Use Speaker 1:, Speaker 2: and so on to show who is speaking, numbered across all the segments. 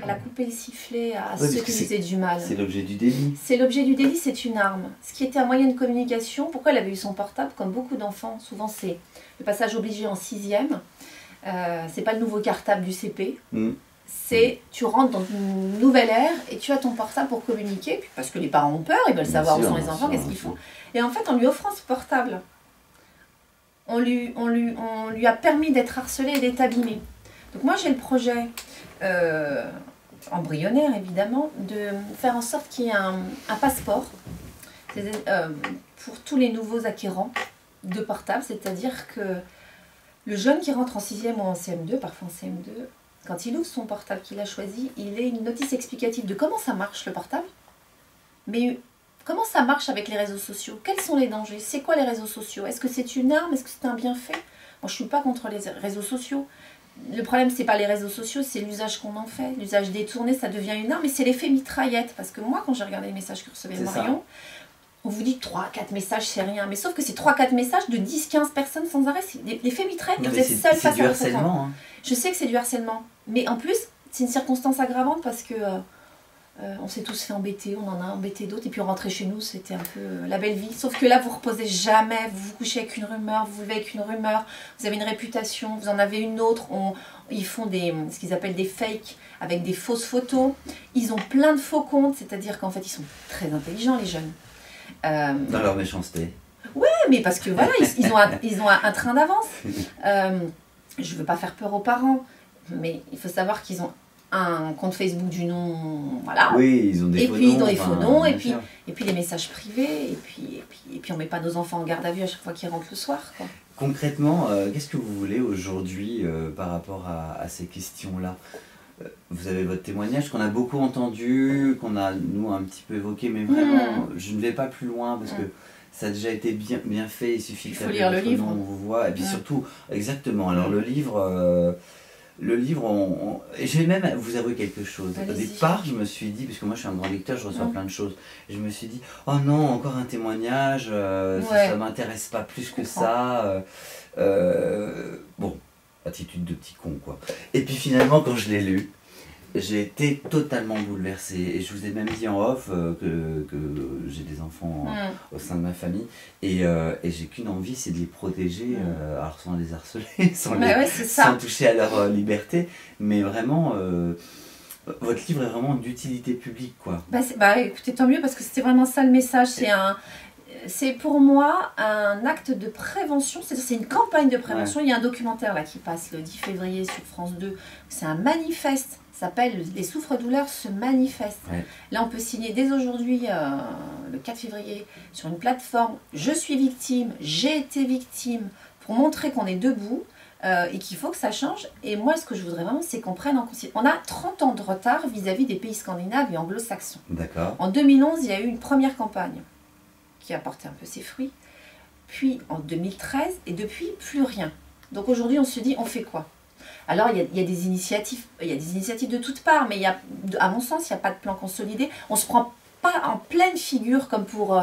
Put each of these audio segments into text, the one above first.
Speaker 1: Elle a coupé le sifflet à
Speaker 2: Oui,
Speaker 1: ceux qui faisaient du mal.
Speaker 2: C'est l'objet du délit.
Speaker 1: C'est l'objet du délit, c'est une arme. Ce qui était un moyen de communication, pourquoi elle avait eu son portable, comme beaucoup d'enfants, souvent c'est le passage obligé en 6e. C'est pas le nouveau cartable du CP. C'est tu rentres dans une nouvelle ère et tu as ton portable pour communiquer, puis parce que les parents ont peur, ils veulent savoir où sont les enfants, qu'est-ce qu'ils font. Et en fait, en lui offrant ce portable, on lui a permis d'être harcelé et d'être abîmé. Donc moi j'ai le projet embryonnaire évidemment de faire en sorte qu'il y ait un passeport pour tous les nouveaux acquérants de portables, c'est-à-dire que le jeune qui rentre en 6e ou en CM2, parfois en CM2, quand il ouvre son portable qu'il a choisi, il est une notice explicative de comment ça marche le portable, mais comment ça marche avec les réseaux sociaux, quels sont les dangers, c'est quoi les réseaux sociaux, est-ce que c'est une arme, est-ce que c'est un bienfait? Moi je ne suis pas contre les réseaux sociaux. Le problème, c'est pas les réseaux sociaux, c'est l'usage qu'on en fait. L'usage détourné, ça devient une arme, mais c'est l'effet mitraillette. Parce que moi, quand j'ai regardé les messages que recevait Marion, on vous dit 3-4 messages, c'est rien. Mais sauf que c'est 3-4 messages de 10-15 personnes sans arrêt. C'est l'effet mitraillette, vous êtes seul face à votre écran. Hein. Je sais que c'est du harcèlement. Mais en plus, c'est une circonstance aggravante parce que on s'est tous fait embêter, on en a embêté d'autres. Et puis on rentrait chez nous, c'était un peu la belle vie. Sauf que là, vous reposez jamais, vous vous couchez avec une rumeur, vous vous levez avec une rumeur, vous avez une réputation, vous en avez une autre. Ils font ce qu'ils appellent des fakes avec des fausses photos. Ils ont plein de faux comptes, c'est-à-dire qu'en fait, ils sont très intelligents, les jeunes.
Speaker 2: Dans leur méchanceté.
Speaker 1: Ouais, mais parce que voilà, ils ont un train d'avance. Je ne veux pas faire peur aux parents, mais il faut savoir qu'ils ont un compte Facebook du nom, voilà.
Speaker 2: Oui, ils ont des faux noms.
Speaker 1: Ils ont des faux noms, et puis les messages privés, et puis on ne met pas nos enfants en garde à vue à chaque fois qu'ils rentrent le soir, quoi.
Speaker 2: Concrètement, qu'est-ce que vous voulez aujourd'hui par rapport à ces questions-là? Vous avez votre témoignage qu'on a beaucoup entendu, qu'on a nous un petit peu évoqué, mais vraiment, je ne vais pas plus loin parce que ça a déjà été bien fait, il suffit
Speaker 1: que lire le livre.
Speaker 2: On vous voit, et puis surtout, exactement, alors le livre, et je vais même vous avouer quelque chose. Au départ, je me suis dit, parce que moi je suis un grand lecteur, je reçois plein de choses, et je me suis dit, oh non, encore un témoignage, ça ne m'intéresse pas plus que ça. Bon, attitude de petit con, quoi. Et puis finalement, quand je l'ai lu, j'ai été totalement bouleversé. Et je vous ai même dit en off que j'ai des enfants au sein de ma famille. Et j'ai qu'une envie, c'est de les protéger, alors sans les harceler, sans toucher à leur liberté. Mais vraiment, votre livre est vraiment d'utilité publique, quoi.
Speaker 1: Écoutez, tant mieux, parce que c'était vraiment ça le message. C'est pour moi un acte de prévention, c'est une campagne de prévention. Il y a un documentaire là qui passe le 10 février sur France 2. C'est un manifeste. Ça s'appelle « Les souffres-douleurs se manifestent ». Là, on peut signer dès aujourd'hui, le 4 février, sur une plateforme « Je suis victime, j'ai été victime » pour montrer qu'on est debout et qu'il faut que ça change. Et moi, ce que je voudrais vraiment, c'est qu'on prenne en considération... On a 30 ans de retard vis-à-vis des pays scandinaves et anglo-saxons. En 2011, il y a eu une première campagne qui a porté un peu ses fruits. Puis en 2013, et depuis, plus rien. Donc aujourd'hui, on se dit, on fait quoi ? Alors, il y a des initiatives de toutes parts, mais à mon sens, il n'y a pas de plan consolidé. On ne se prend pas en pleine figure comme pour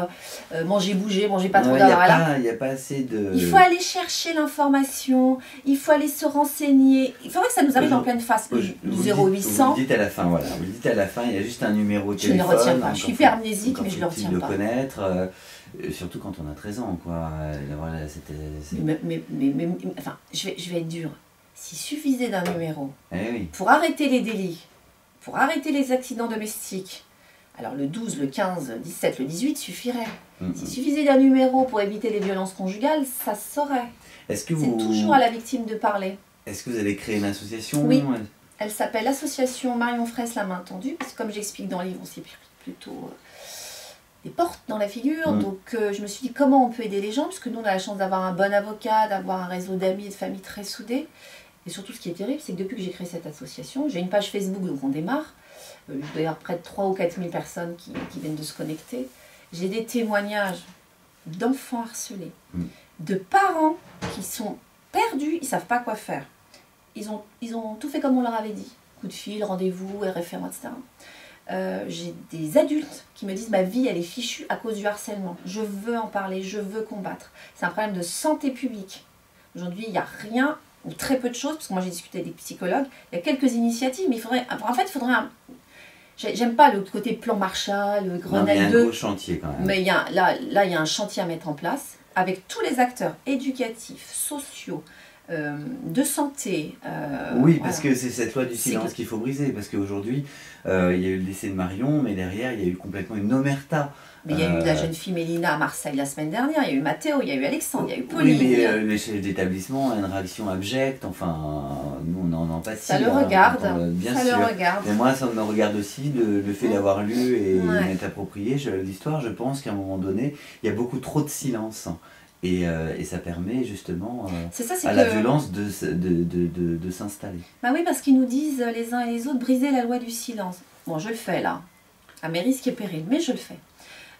Speaker 1: manger, bouger, manger pas trop d'heures.
Speaker 2: Il n'y a pas assez de...
Speaker 1: Il faut aller chercher l'information, il faut aller se renseigner. Il faudrait que ça nous arrive en pleine face. Le 0800...
Speaker 2: Vous le dites à la fin, voilà. Vous le dites à la fin, il y a juste un numéro de téléphone.
Speaker 1: Je ne le retiens pas. Je suis hyper amnésique, mais je ne le retiens pas.
Speaker 2: Connaître, surtout quand on a 13 ans, quoi.
Speaker 1: Enfin, je vais être dure. S'il suffisait d'un numéro pour arrêter les délits, pour arrêter les accidents domestiques, alors le 12, le 15, le 17, le 18 suffirait. S'il suffisait d'un numéro pour éviter les violences conjugales, ça se saurait. C'est toujours à la victime de parler.
Speaker 2: Est-ce que vous allez créer une association?
Speaker 1: Oui, elle s'appelle l'association Marion Fraisse La Main Tendue, parce que comme j'explique dans le livre, on s'est plutôt des portes dans la figure. Donc je me suis dit comment on peut aider les gens, puisque nous on a la chance d'avoir un bon avocat, d'avoir un réseau d'amis et de familles très soudés. Et surtout, ce qui est terrible, c'est que depuis que j'ai créé cette association, j'ai une page Facebook, donc on démarre. Il doit y avoir près de 3 ou 4 000 personnes qui viennent de se connecter. J'ai des témoignages d'enfants harcelés, de parents qui sont perdus, ils ne savent pas quoi faire. Ils ont tout fait comme on leur avait dit. Coup de fil, rendez-vous, référent, etc. J'ai des adultes qui me disent « Ma vie, elle est fichue à cause du harcèlement. Je veux en parler, je veux combattre. » C'est un problème de santé publique. Aujourd'hui, il n'y a rien ou très peu de choses, parce que moi j'ai discuté avec des psychologues, il y a quelques initiatives, mais il faudrait j'aime pas le côté plan Marshall, le Grenelle 2.
Speaker 2: Il y a un gros chantier quand même.
Speaker 1: Mais là, il y a un chantier à mettre en place, avec tous les acteurs éducatifs, sociaux, de santé.
Speaker 2: Oui, parce que c'est cette loi du silence qu'il faut briser, parce qu'aujourd'hui, il y a eu le décès de Marion, mais derrière, il y a eu complètement une omerta.
Speaker 1: Mais il y a eu la jeune fille Mélina à Marseille la semaine dernière, il y a eu Mathéo, il y a eu Alexandre, il y a eu Pauline.
Speaker 2: Oui, mais les chefs d'établissement ont une réaction abjecte, enfin, nous on en pâtit.
Speaker 1: Ça le regarde,
Speaker 2: bien
Speaker 1: ça
Speaker 2: sûr.
Speaker 1: le regarde.
Speaker 2: Mais moi, ça me regarde aussi, le fait d'avoir lu et m'être approprié l'histoire, je pense qu'à un moment donné, il y a beaucoup trop de silence. Et ça permet justement la violence de s'installer.
Speaker 1: Bah oui, parce qu'ils nous disent les uns et les autres, briser la loi du silence. Bon, je le fais là, à mes risques et périls, mais je le fais.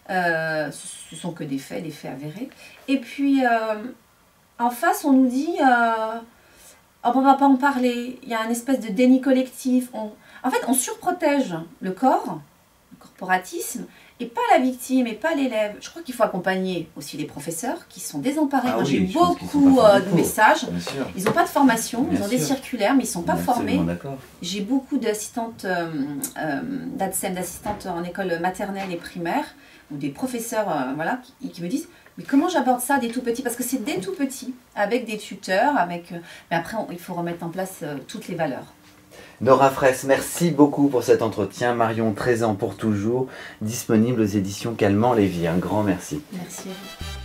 Speaker 1: Ce sont que des faits avérés. Et puis, en face, on nous dit, on ne va pas en parler, il y a une espèce de déni collectif. En fait, on surprotège le corps, le corporatisme, et pas la victime, et pas l'élève. Je crois qu'il faut accompagner aussi les professeurs qui sont désemparés. Moi, j'ai beaucoup de messages. Ils n'ont pas de formation, ils ont des circulaires, mais ils ne sont pas formés. J'ai beaucoup d'assistantes, d'assistantes en école maternelle et primaire, ou des professeurs qui me disent « Mais comment j'aborde ça des tout petits ?» Parce que c'est des tout petits, avec des tuteurs, mais après, il faut remettre en place toutes les valeurs.
Speaker 2: Nora Fraisse, merci beaucoup pour cet entretien. Marion, 13 ans pour toujours, disponible aux éditions Calmant Lévy. Un grand merci.
Speaker 1: Merci à vous.